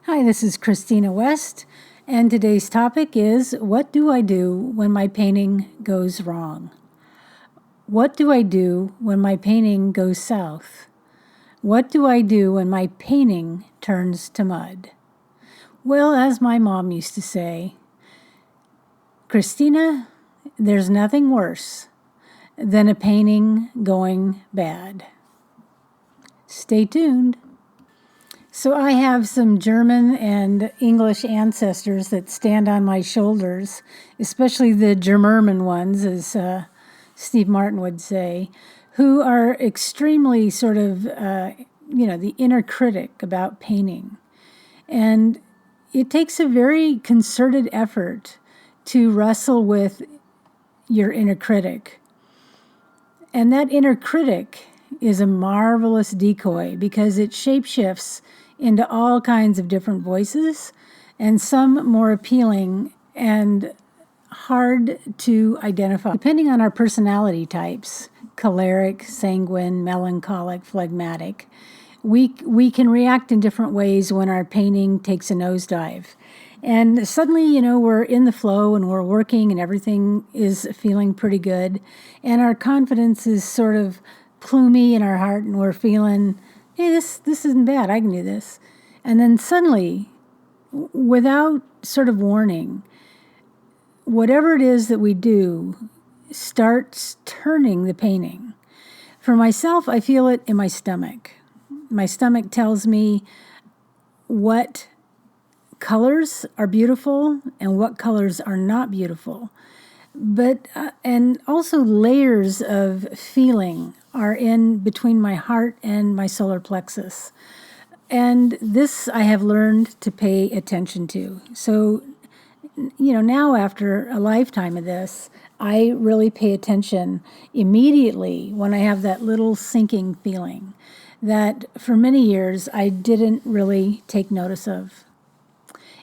Hi, this is Christina West, and today's topic is what do I do when my painting goes wrong? What do I do when my painting goes south? What do I do when my painting turns to mud? Well, as my mom used to say, Christina, there's nothing worse than a painting going bad. Stay tuned. So I have some German and English ancestors that stand on my shoulders, especially the Germerman ones, as Steve Martin would say, who are extremely sort of, the inner critic about painting. And it takes a very concerted effort to wrestle with your inner critic. And that inner critic is a marvelous decoy because it shapeshifts into all kinds of different voices, and some more appealing and hard to identify. Depending on our personality types, choleric, sanguine, melancholic, phlegmatic, we can react in different ways when our painting takes a nosedive. And suddenly, we're in the flow and we're working and everything is feeling pretty good. And our confidence is sort of plumey in our heart and we're feeling, hey, this isn't bad, I can do this. And then suddenly, without sort of warning, whatever it is that we do starts turning the painting. For myself, I feel it in my stomach. My stomach tells me what colors are beautiful and what colors are not beautiful. But, and also layers of feeling are in between my heart and my solar plexus. And this I have learned to pay attention to. So, now after a lifetime of this, I really pay attention immediately when I have that little sinking feeling that for many years I didn't really take notice of.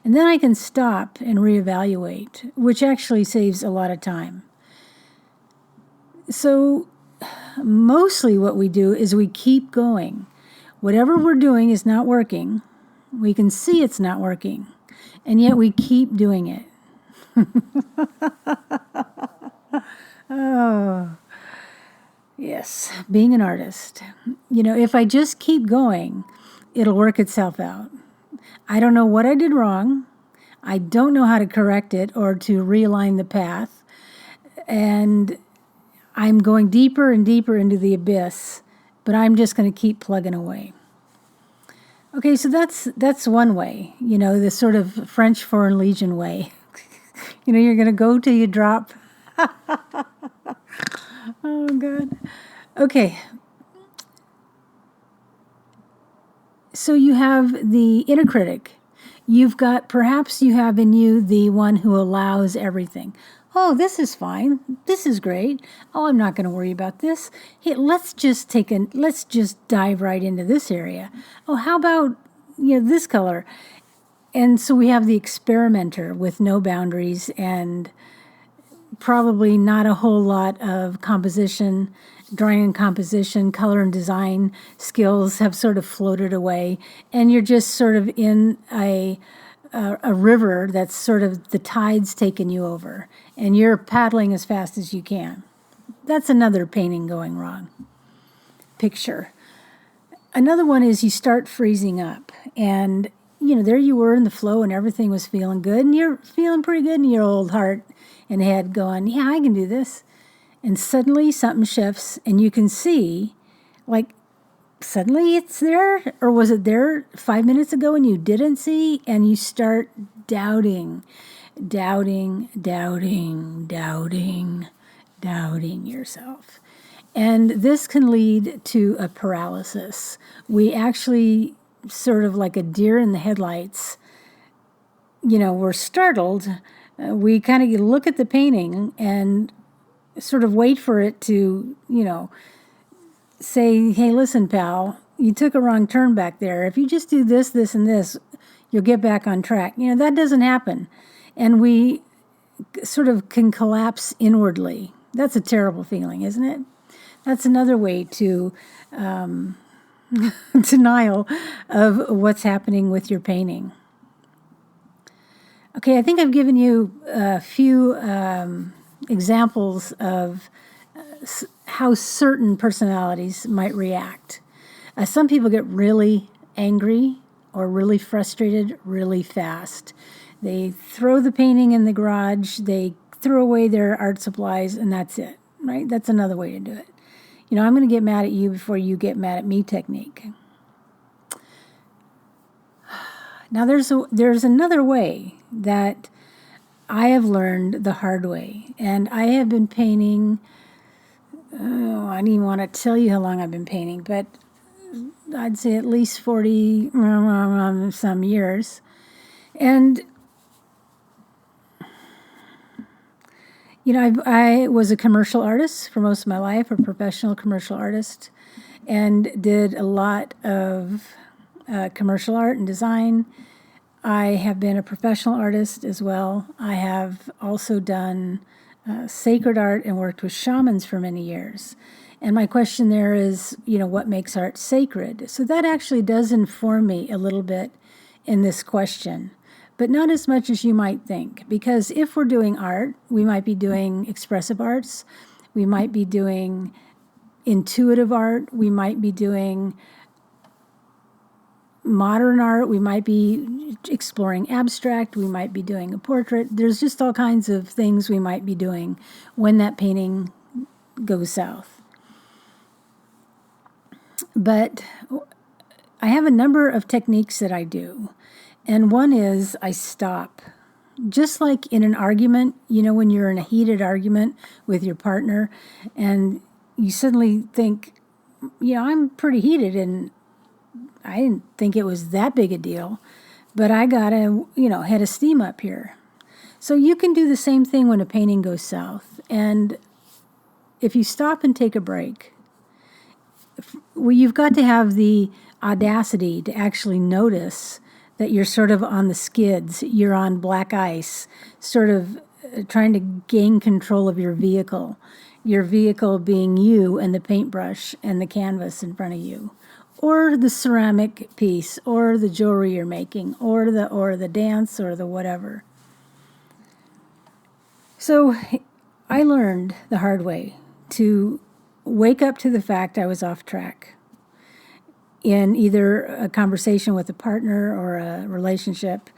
And then I can stop and reevaluate, which actually saves a lot of time. So mostly what we do is we keep going. Whatever we're doing is not working. We can see it's not working, and yet we keep doing it. Oh, yes, being an artist. If I just keep going, it'll work itself out. I don't know what I did wrong. I don't know how to correct it or to realign the path. And I'm going deeper and deeper into the abyss, but I'm just going to keep plugging away. Okay, so that's one way, the sort of French Foreign Legion way. You're going to go till you drop. Oh, God. Okay. So you have the inner critic. Perhaps you have in you the one who allows everything. Oh, this is fine. This is great. Oh, I'm not going to worry about this. Hey, let's just dive right into this area. Oh, how about, this color? And so we have the experimenter with no boundaries and probably not a whole lot of composition, drawing and composition, color and design skills have sort of floated away. And you're just sort of in a river that's sort of the tide's taken you over and you're paddling as fast as you can. That's another painting going wrong picture. Another one is you start freezing up and, there you were in the flow and everything was feeling good and you're feeling pretty good in your old heart and head going, yeah, I can do this. And suddenly something shifts and you can see, like, suddenly it's there, or was it there 5 minutes ago and you didn't see, and you start doubting yourself. And this can lead to a paralysis. We actually, sort of like a deer in the headlights, we're startled. We kind of look at the painting and sort of wait for it to, say, hey, listen, pal, you took a wrong turn back there. If you just do this, this, and this, you'll get back on track. That doesn't happen. And we sort of can collapse inwardly. That's a terrible feeling, isn't it? That's another way to denial of what's happening with your painting. Okay, I think I've given you a few examples of how certain personalities might react. Some people get really angry or really frustrated really fast. They throw the painting in the garage, they throw away their art supplies, and that's it, right? That's another way to do it. I'm going to get mad at you before you get mad at me technique. Now, there's another way that I have learned the hard way, and I have been painting. I don't even want to tell you how long I've been painting, but I'd say at least 40 some years. And I was a commercial artist for most of my life, a professional commercial artist, and did a lot of commercial art and design. I have been a professional artist as well. I have also done sacred art and worked with shamans for many years. And my question there is, what makes art sacred? So that actually does inform me a little bit in this question, but not as much as you might think. Because if we're doing art, we might be doing expressive arts, we might be doing intuitive art, we might be doing modern art, we might be exploring abstract, we might be doing a portrait. There's just all kinds of things we might be doing when that painting goes south. But I have a number of techniques that I do. And one is I stop. Just like in an argument, when you're in a heated argument with your partner and you suddenly think, I'm pretty heated and I didn't think it was that big a deal, but I got a, head of steam up here. So you can do the same thing when a painting goes south. And if you stop and take a break, you've got to have the audacity to actually notice that you're sort of on the skids, you're on black ice, sort of trying to gain control of your vehicle being you and the paintbrush and the canvas in front of you, or the ceramic piece, or the jewelry you're making, or the dance, or the whatever. So I learned the hard way to wake up to the fact I was off track in either a conversation with a partner or a relationship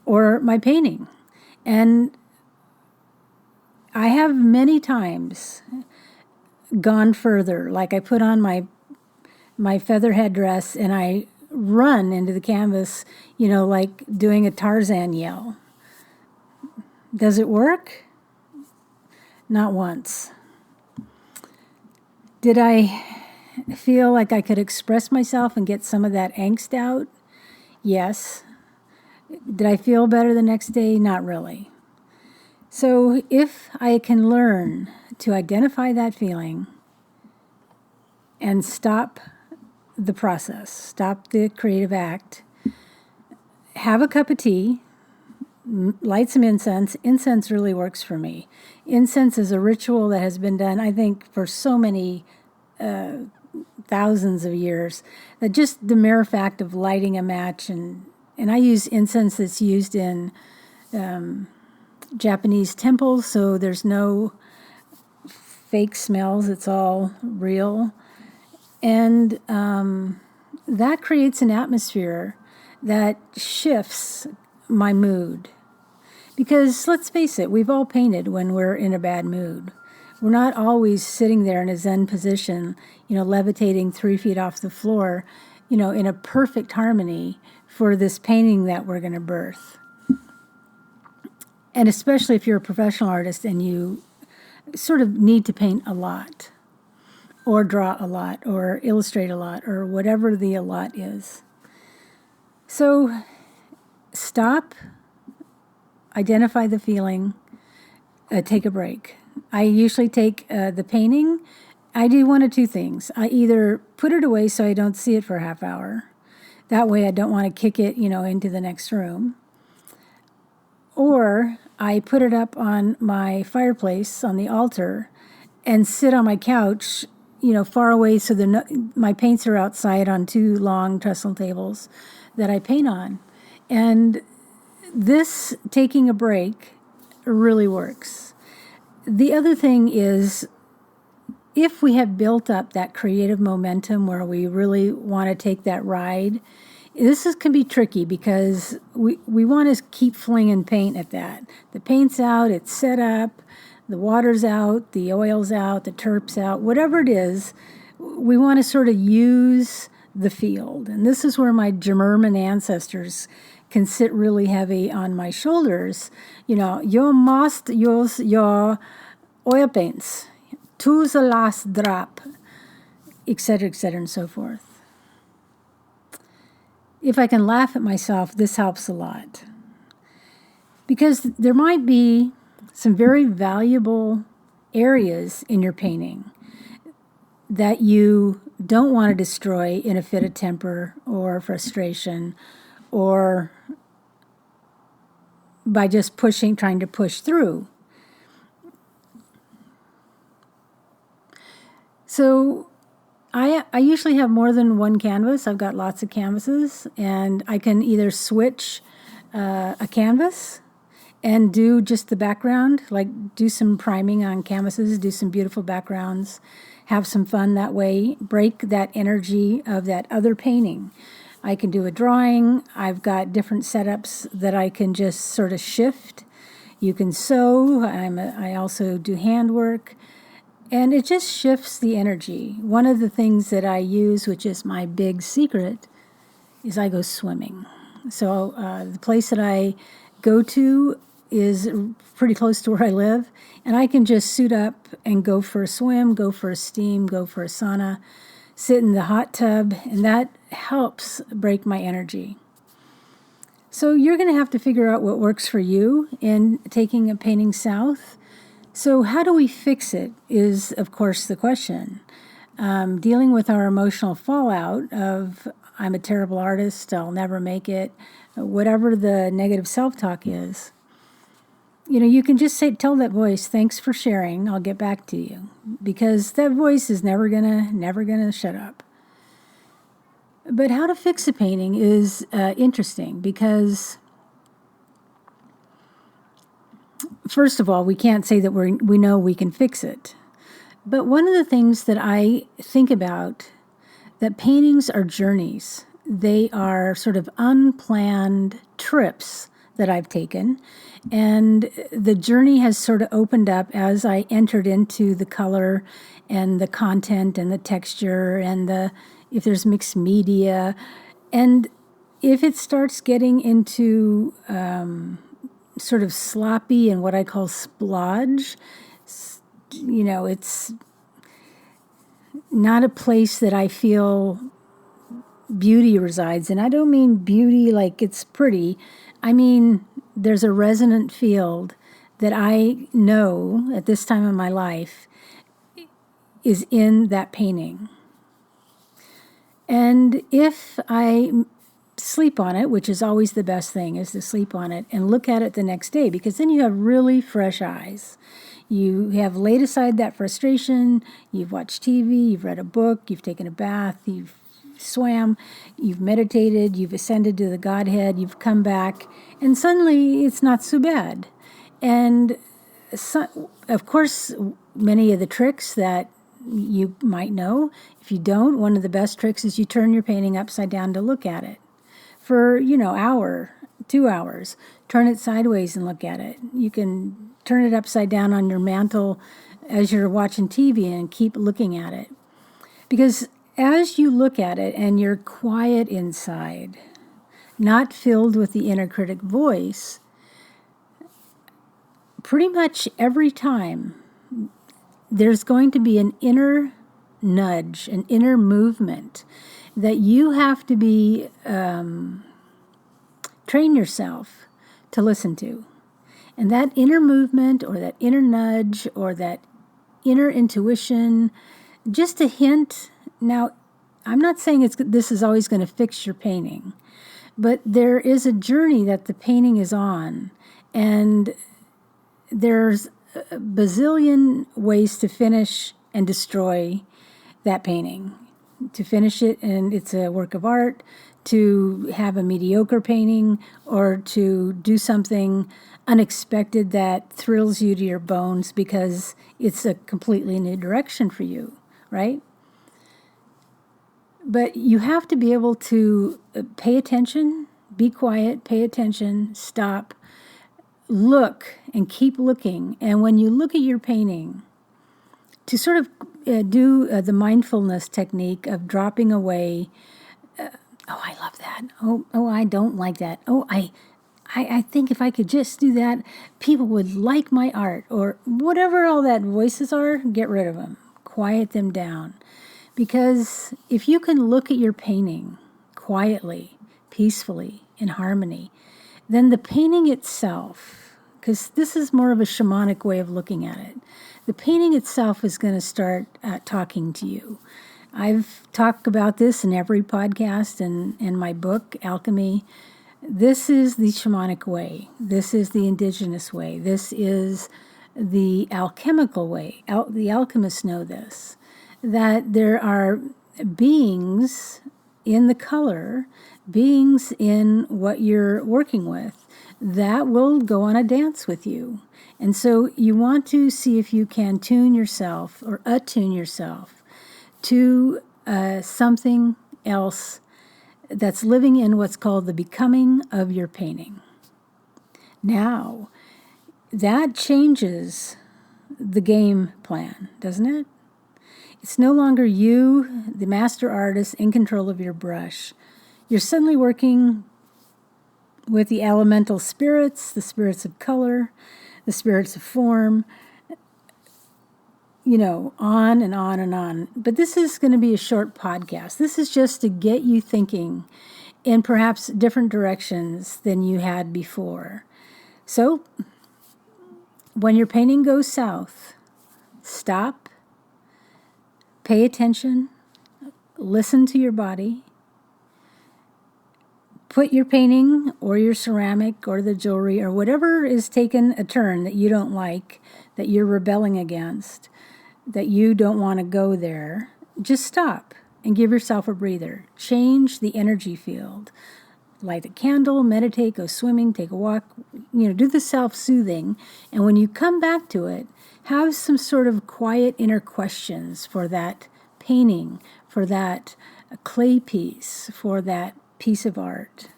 or my painting. And I have many times gone further, like I put on my feather headdress and I run into the canvas, like doing a Tarzan yell. Does it work? Not once. Did I feel like I could express myself and get some of that angst out? Yes. Did I feel better the next day? Not really. So if I can learn to identify that feeling and stop the process, stop the creative act, have a cup of tea, light some incense. Incense really works for me. Incense is a ritual that has been done, I think, for so many thousands of years, that just the mere fact of lighting a match, and I use incense that's used in Japanese temples, so there's no fake smells, it's all real. And that creates an atmosphere that shifts my mood. Because let's face it, we've all painted when we're in a bad mood. We're not always sitting there in a Zen position, levitating 3 feet off the floor, in a perfect harmony for this painting that we're going to birth. And especially if you're a professional artist and you sort of need to paint a lot, or draw a lot, or illustrate a lot, or whatever the a lot is. So stop, identify the feeling, take a break. I usually take the painting. I do one of two things. I either put it away so I don't see it for a half hour. That way I don't want to kick it, into the next room. Or I put it up on my fireplace on the altar and sit on my couch, far away so my paints are outside on 2 long trestle tables that I paint on. And this taking a break really works. The other thing is, if we have built up that creative momentum where we really want to take that ride, can be tricky because we want to keep flinging paint at that. The paint's out, it's set up, the water's out, the oil's out, the turp's out, whatever it is, we want to sort of use the field. And this is where my German ancestors can sit really heavy on my shoulders. You must use your oil paints to the last drop, etc., and so forth. If I can laugh at myself, this helps a lot. Because there might be some very valuable areas in your painting that you don't want to destroy in a fit of temper or frustration, or by just trying to push through. So I usually have more than one canvas. I've got lots of canvases, and I can either switch a canvas and do just the background, like do some priming on canvases, do some beautiful backgrounds, have some fun that way, break that energy of that other painting. I can do a drawing. I've got different setups that I can just sort of shift. You can sew. I also do handwork. And it just shifts the energy. One of the things that I use, which is my big secret, is I go swimming. So the place that I go to is pretty close to where I live, and I can just suit up and go for a swim, go for a steam, go for a sauna, sit in the hot tub, and that helps break my energy. So you're going to have to figure out what works for you in taking a painting south. So how do we fix it is, of course, the question. Dealing with our emotional fallout of, I'm a terrible artist, I'll never make it, whatever the negative self-talk is. You can just tell that voice, thanks for sharing, I'll get back to you. Because that voice is never gonna shut up. But how to fix a painting is interesting because, first of all, we can't say that we know we can fix it. But one of the things that I think about, that paintings are journeys. They are sort of unplanned trips that I've taken. And the journey has sort of opened up as I entered into the color and the content and the texture and if there's mixed media. And if it starts getting into sort of sloppy and what I call splodge, it's not a place that I feel beauty resides in. I don't mean beauty like it's pretty. I mean, there's a resonant field that I know at this time of my life is in that painting. And if I sleep on it, which is always the best thing, is to sleep on it and look at it the next day, because then you have really fresh eyes. You have laid aside that frustration, you've watched TV, you've read a book, you've taken a bath, you've swam, you've meditated, you've ascended to the Godhead, you've come back, and suddenly it's not so bad. And of course, many of the tricks that you might know, if you don't, one of the best tricks is you turn your painting upside down to look at it for, hour, 2 hours. Turn it sideways and look at it. You can turn it upside down on your mantle as you're watching TV and keep looking at it. Because as you look at it and you're quiet inside, not filled with the inner critic voice, pretty much every time there's going to be an inner nudge, an inner movement that you have to be train yourself to listen to. And that inner movement or that inner nudge or that inner intuition, just a hint. Now, I'm not saying this is always going to fix your painting, but there is a journey that the painting is on, and there's a bazillion ways to finish and destroy that painting. To finish it, and it's a work of art. to have a mediocre painting or to do something unexpected that thrills you to your bones because it's a completely new direction for you, right? But you have to be able to pay attention, be quiet, pay attention, stop, look, and keep looking. And when you look at your painting, to sort of do the mindfulness technique of dropping away. Oh, I love that. Oh, I don't like that. Oh, I think if I could just do that, people would like my art, or whatever all that voices are. Get rid of them. Quiet them down. Because if you can look at your painting quietly, peacefully, in harmony, then the painting itself, because this is more of a shamanic way of looking at it, the painting itself is going to start talking to you. I've talked about this in every podcast and in my book, Alchemy. This is the shamanic way. This is the indigenous way. This is the alchemical way. The alchemists know this, that there are beings in the color, beings in what you're working with, that will go on a dance with you. And so you want to see if you can tune yourself or attune yourself to something else that's living in what's called the becoming of your painting. Now, that changes the game plan, doesn't it? It's no longer you, the master artist, in control of your brush. You're suddenly working with the elemental spirits, the spirits of color, the spirits of form, on and on and on. But this is going to be a short podcast. This is just to get you thinking in perhaps different directions than you had before. So, when your painting goes south, stop, pay attention, listen to your body, put your painting or your ceramic or the jewelry or whatever is taking a turn that you don't like, that you're rebelling against, that you don't want to go there, just stop and give yourself a breather. Change the energy field. Light a candle, meditate, go swimming, take a walk, do the self-soothing. And when you come back to it, have some sort of quiet inner questions for that painting, for that clay piece, for that piece of art.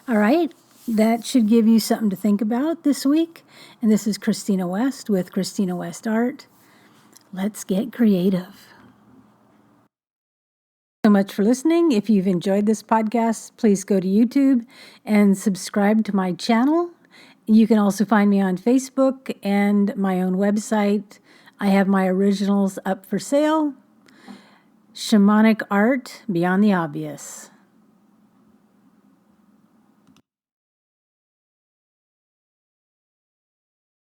All right, that should give you something to think about this week. And this is Christina West with Christina West Art. Let's get creative. So much for listening. If you've enjoyed this podcast, please go to YouTube and subscribe to my channel. You can also find me on Facebook and my own website. I have my originals up for sale. Shamanic Art Beyond the Obvious.